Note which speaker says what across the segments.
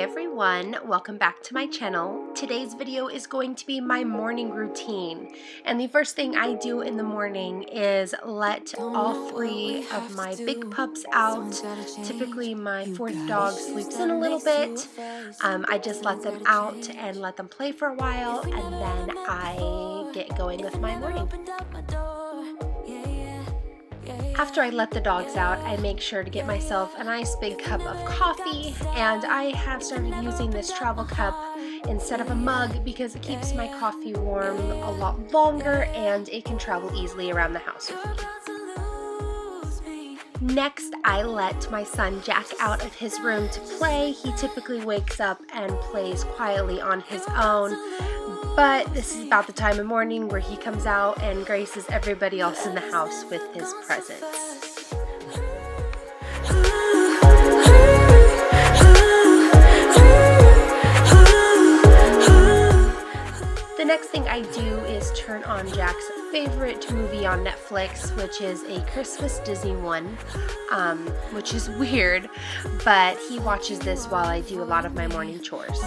Speaker 1: everyone, welcome back to my channel. Today's video is going to be my morning routine, and the first thing I do in the morning is let all three of my big pups out. Typically my fourth dog sleeps in a little bit. I just let them out and let them play for a while, and then I get going with my morning. After I let the dogs out, I make sure to get myself a nice big cup of coffee, and I have started using this travel cup instead of a mug because it keeps my coffee warm a lot longer and it can travel easily around the house with me. Next, I let my son Jack out of his room to play. He typically wakes up and plays quietly on his own, but this is about the time of morning where he comes out and graces everybody else in the house with his presence. The next thing I do is turn on Jack's favorite movie on Netflix, which is a Christmas Disney one, which is weird, but he watches this while I do a lot of my morning chores.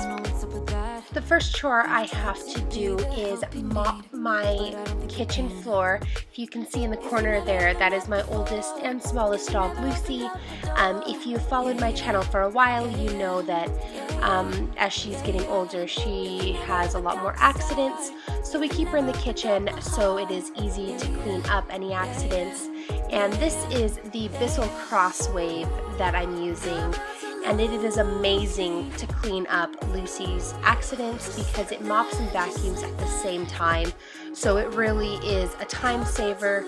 Speaker 1: The first chore I have to do is mop my kitchen floor. If you can see in the corner there, that is my oldest and smallest dog, Lucy. If you've followed my channel for a while, you know that as she's getting older, she has a lot more accidents. So we keep her in the kitchen so it is easy to clean up any accidents. And this is the Bissell Crosswave that I'm using. And it is amazing to clean up Lucy's accidents because it mops and vacuums at the same time. So it really is a time saver,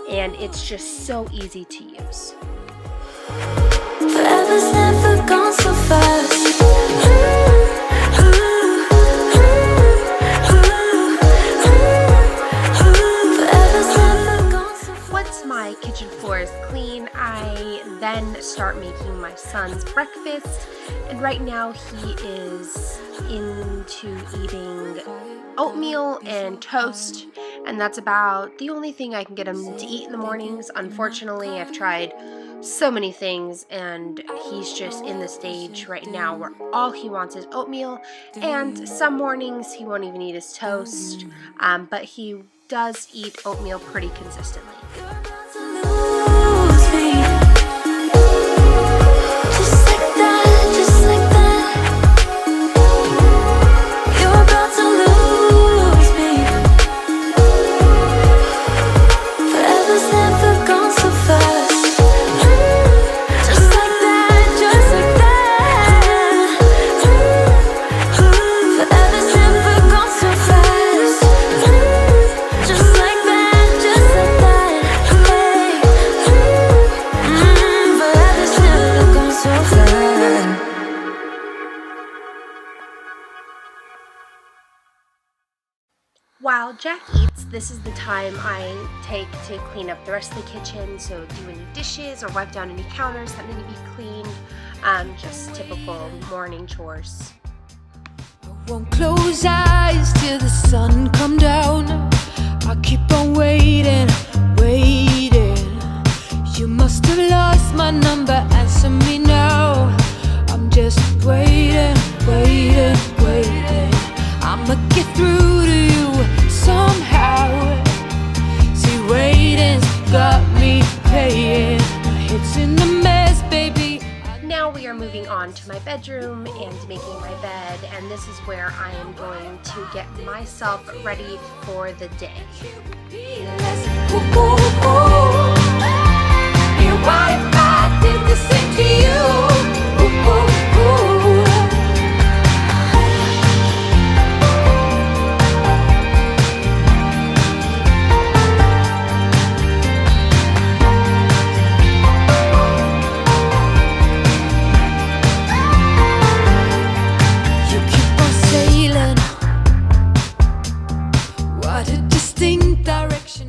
Speaker 1: and it's just so easy to use.
Speaker 2: Forever's never gone so fast.
Speaker 1: Once my kitchen floor is clean, I then start making my son's breakfast, and right now he is into eating oatmeal and toast, and that's about the only thing I can get him to eat in the mornings. Unfortunately, I've tried so many things, and he's just in the stage right now where all he wants is oatmeal, and some mornings he won't even eat his toast, but he does eat oatmeal pretty consistently. While Jack eats, this is the time I take to clean up the rest of the kitchen, so do any dishes or wipe down any counters that need to be cleaned, just typical morning chores.
Speaker 2: I won't close eyes till the sun come down. I keep on waiting, waiting. You must have lost my number, answer me now. I'm just waiting, waiting, waiting. I'ma get through to you somehow. See, waiting's got me paying. My head's in the mess, baby.
Speaker 1: Now we are moving on to my bedroom and making my bed, and this is where I am going to get myself ready for the day.
Speaker 2: What if I did the same to you?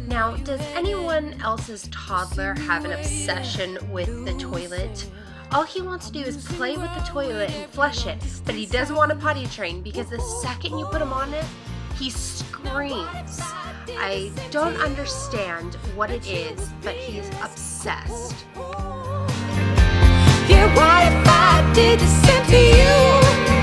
Speaker 1: Now, does anyone else's toddler have an obsession with the toilet? All he wants to do is play with the toilet and flush it, but he doesn't want to potty train because the second you put him on it, he screams. I don't understand what it is, but he's obsessed.
Speaker 2: Yeah, what if I did the same to you?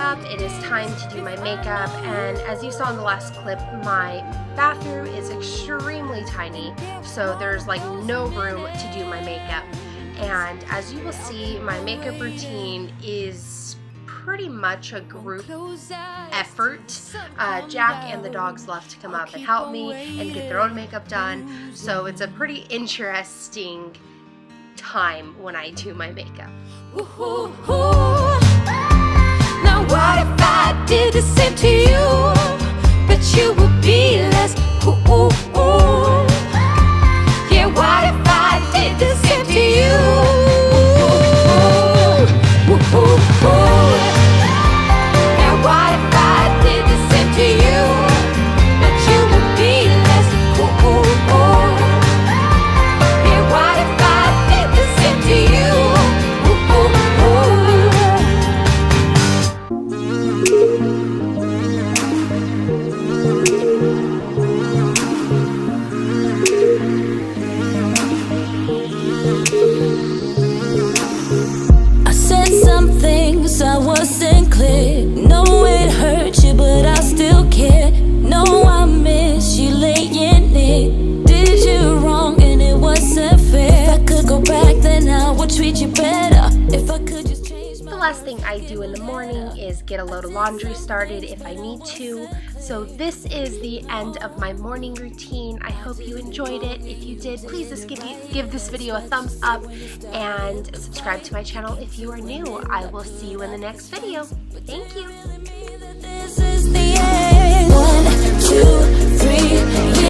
Speaker 1: up, it is time to do my makeup, and as you saw in the last clip, my bathroom is extremely tiny, so there's like no room to do my makeup. And as you will see, my makeup routine is pretty much a group effort. Jack and the dogs love to come up and help me and get their own makeup done, so it's a pretty interesting time when I do my makeup.
Speaker 2: Now what if I did the same to you? Bet you would be less cool. Yeah, what if I did the same to you? Now what if I did the same to you? Bet you would be less cool. Yeah, what if I did the same to you? I wasn't clear. No, it hurt you, but I still care. No, I miss you laying near. Did you wrong and it wasn't fair. If I could go back, then I would treat you better. If I could just change my...
Speaker 1: The last thing I do in the morning is get a load of laundry started if I need to. So this is the end of my morning routine. I hope you enjoyed it. If you did, please just give this video a thumbs up and subscribe to my channel if you are new. I will see you in the next video. Thank you.
Speaker 2: This is the end.